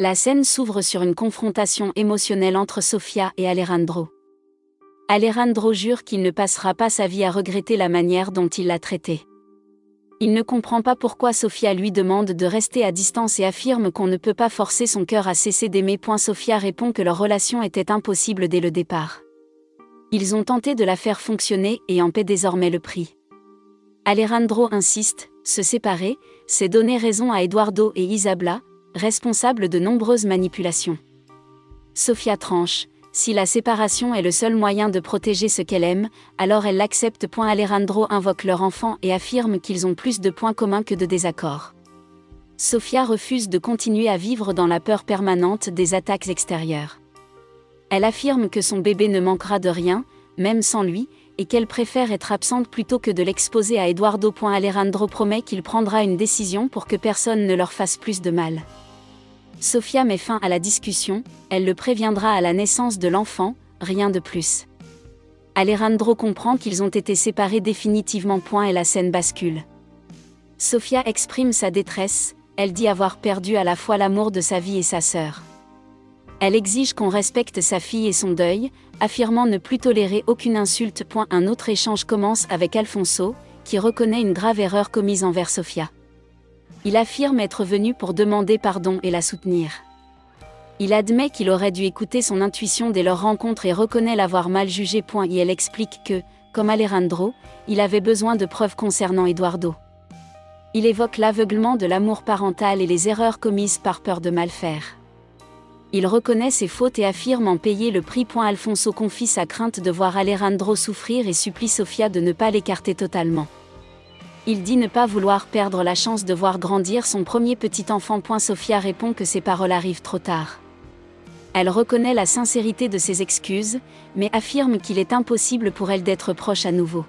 La scène s'ouvre sur une confrontation émotionnelle entre Sofia et Alejandro. Alejandro jure qu'il ne passera pas sa vie à regretter la manière dont il l'a traité. Il ne comprend pas pourquoi Sofia lui demande de rester à distance et affirme qu'on ne peut pas forcer son cœur à cesser d'aimer. Sofia répond que leur relation était impossible dès le départ. Ils ont tenté de la faire fonctionner et en paient désormais le prix. Alejandro insiste, se séparer, c'est donner raison à Eduardo et Isabela, responsables de nombreuses manipulations. Sofia tranche, si la séparation est le seul moyen de protéger ce qu'elle aime, alors elle l'accepte. Alejandro invoque leur enfant et affirme qu'ils ont plus de points communs que de désaccords. Sofia refuse de continuer à vivre dans la peur permanente des attaques extérieures. Elle affirme que son bébé ne manquera de rien, même sans lui, et qu'elle préfère être absente plutôt que de l'exposer à Eduardo. Alejandro promet qu'il prendra une décision pour que personne ne leur fasse plus de mal. Sofia met fin à la discussion, elle le préviendra à la naissance de l'enfant, rien de plus. Alejandro comprend qu'ils ont été séparés définitivement. Et la scène bascule. Sofia exprime sa détresse, elle dit avoir perdu à la fois l'amour de sa vie et sa sœur. Elle exige qu'on respecte sa fille et son deuil, affirmant ne plus tolérer aucune insulte. Un autre échange commence avec Alfonso, qui reconnaît une grave erreur commise envers Sofia. Il affirme être venu pour demander pardon et la soutenir. Il admet qu'il aurait dû écouter son intuition dès leur rencontre et reconnaît l'avoir mal jugé. Et elle explique que, comme Alejandro, il avait besoin de preuves concernant Eduardo. Il évoque l'aveuglement de l'amour parental et les erreurs commises par peur de mal faire. Il reconnaît ses fautes et affirme en payer le prix. Alfonso confie sa crainte de voir Alejandro souffrir et supplie Sofia de ne pas l'écarter totalement. Il dit ne pas vouloir perdre la chance de voir grandir son premier petit enfant. Sofia répond que ces paroles arrivent trop tard. Elle reconnaît la sincérité de ses excuses, mais affirme qu'il est impossible pour elle d'être proche à nouveau.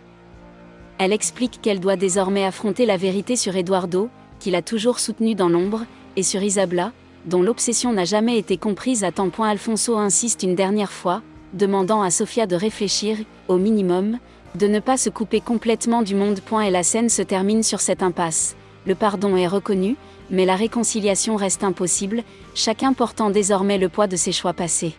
Elle explique qu'elle doit désormais affronter la vérité sur Eduardo, qu'il a toujours soutenu dans l'ombre, et sur Isabela, dont l'obsession n'a jamais été comprise à temps. Alfonso insiste une dernière fois, demandant à Sofia de réfléchir, au minimum, de ne pas se couper complètement du monde. Et la scène se termine sur cette impasse. Le pardon est reconnu, mais la réconciliation reste impossible, chacun portant désormais le poids de ses choix passés.